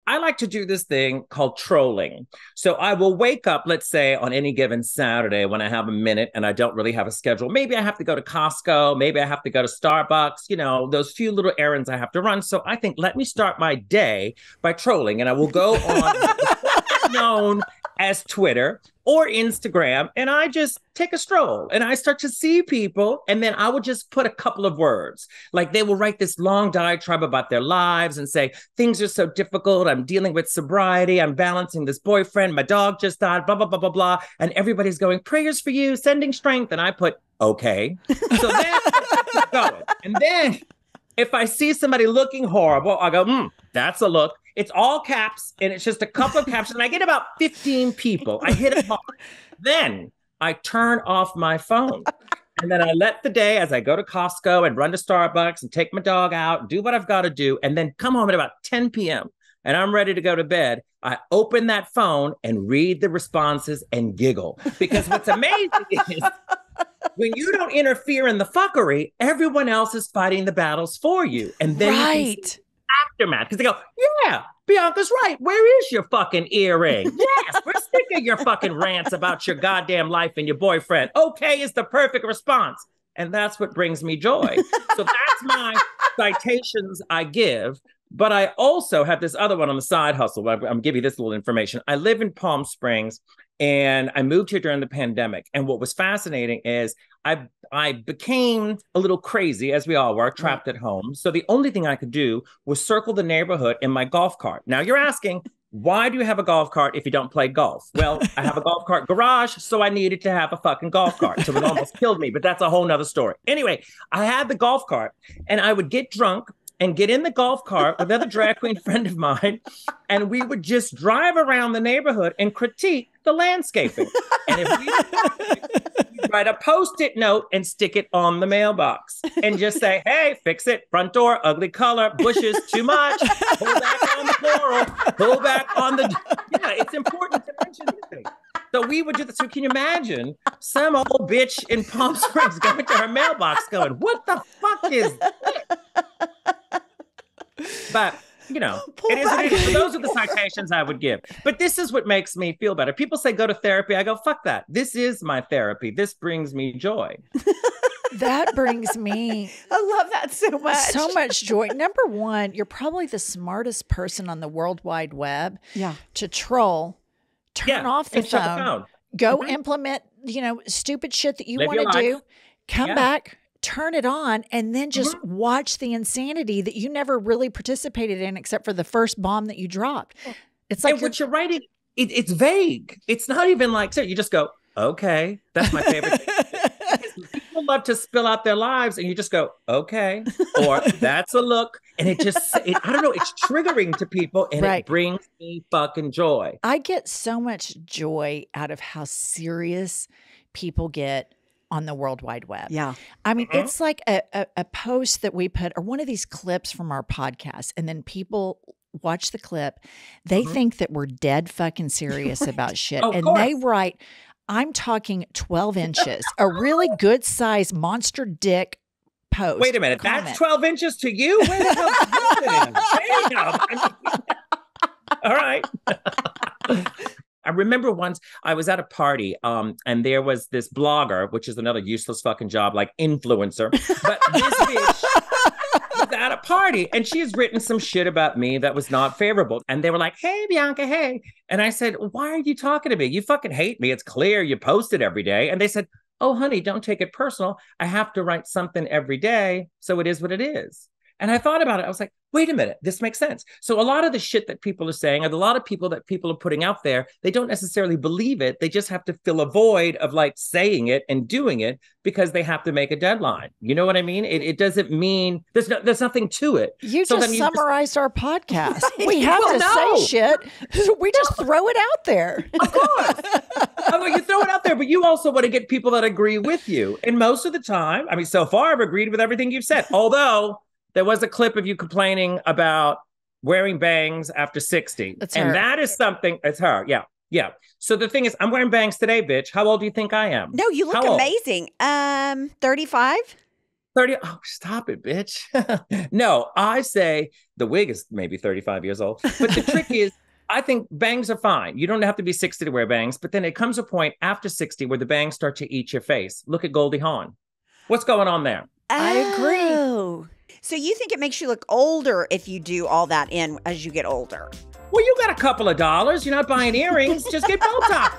I like to do this thing called trolling. So I will wake up, let's say on any given Saturday when I have a minute and I don't really have a schedule. Maybe I have to go to Costco. Maybe I have to go to Starbucks, those few little errands I have to run. So I think, let me start my day by trolling. And I will go on known as Twitter or Instagram, and I just take a stroll and I start to see people, and then I will just put a couple of words. Like they will write this long diatribe about their lives and say, things are so difficult. I'm dealing with sobriety. I'm balancing this boyfriend. My dog just died, blah, blah, blah, blah, blah. And everybody's going, prayers for you, sending strength. And I put, okay. So then I keep going. And then if I see somebody looking horrible, I go, that's a look. It's all caps, and it's just a couple of captions. And I get about 15 people. I hit it hard. Then I turn off my phone. And then I let the day, as I go to Costco and run to Starbucks and take my dog out, do what I've got to do, and then come home at about 10 p.m. and I'm ready to go to bed. I open that phone and read the responses and giggle. Because what's amazing is when you don't interfere in the fuckery, everyone else is fighting the battles for you. And then you can see aftermath, because they go, yeah, Bianca's right. Where is your fucking earring? Yes, we're sick of your fucking rants about your goddamn life and your boyfriend. Okay is the perfect response. And that's what brings me joy. So that's my citations I give. But I also have this other one on the side hustle. I'm giving you this little information. I live in Palm Springs, and I moved here during the pandemic. And what was fascinating is I became a little crazy, as we all were, trapped at home. So the only thing I could do was circle the neighborhood in my golf cart. Now you're asking, why do you have a golf cart if you don't play golf? Well, I have a golf cart garage, so I needed to have a fucking golf cart. So it almost killed me, but that's a whole nother story. Anyway, I had the golf cart, and I would get drunk and get in the golf cart with another drag queen friend of mine, and we would just drive around the neighborhood and critique the landscaping. And if we'd write a Post-it note and stick it on the mailbox and just say, hey, fix it, front door, ugly color, bushes, too much, pull back on the floral, pull back on the... Yeah, it's important to mention these things. So we would do this. So can you imagine some old bitch in Palm Springs going to her mailbox going, what the fuck is this? But, it is what it is. So those are the citations I would give. But this is what makes me feel better. People say go to therapy. I go, fuck that. This is my therapy. This brings me joy. That brings me... I love that so much. So much joy. Number one, you're probably the smartest person on the World Wide Web to troll. Turn off the phone. Go implement, stupid shit that you want to do. Come back. Turn it on, and then just watch the insanity that you never really participated in except for the first bomb that you dropped. It's like what you're writing, it's vague. It's not even like, so you just go, okay, that's my favorite thing. People love to spill out their lives, and you just go, okay, or that's a look. And I don't know, it's triggering to people, and it brings me fucking joy. I get so much joy out of how serious people get on the World Wide Web. Yeah. I mean, it's like a post that we put, or one of these clips from our podcast, and then people watch the clip. They think that we're dead fucking serious about shit. And they write, I'm talking 12 inches, a really good size monster dick post. Wait a minute. Comment. That's 12 inches to you? Where the hell is this? All right. I remember once I was at a party and there was this blogger, which is another useless fucking job, like influencer. But this bitch was at a party, and she has written some shit about me that was not favorable. And they were like, hey, Bianca, hey. And I said, why are you talking to me? You fucking hate me. It's clear you post it every day. And they said, oh, honey, don't take it personal. I have to write something every day. So it is what it is. And I thought about it. I was like, wait a minute, this makes sense. So a lot of the shit that people are saying, and a lot of people that people are putting out there, they don't necessarily believe it. They just have to fill a void of like saying it and doing it because they have to make a deadline. You know what I mean? It doesn't mean there's nothing to it. You just summarized our podcast. We have to say shit. We just throw it out there. Of course. I mean, you throw it out there, but you also want to get people that agree with you. And most of the time, I mean, so far I've agreed with everything you've said. Although there was a clip of you complaining about wearing bangs after 60. That's her. That is something, it's her. Yeah. Yeah. So the thing is, I'm wearing bangs today, bitch. How old do you think I am? No, you look amazing. 35? 30. Oh, stop it, bitch. No, I say the wig is maybe 35 years old. But the trick is, I think bangs are fine. You don't have to be 60 to wear bangs. But then it comes a point after 60 where the bangs start to eat your face. Look at Goldie Hawn. What's going on there? I agree. So you think it makes you look older if you do all that in as you get older? Well, you got a couple of dollars. You're not buying earrings. Just get Botox.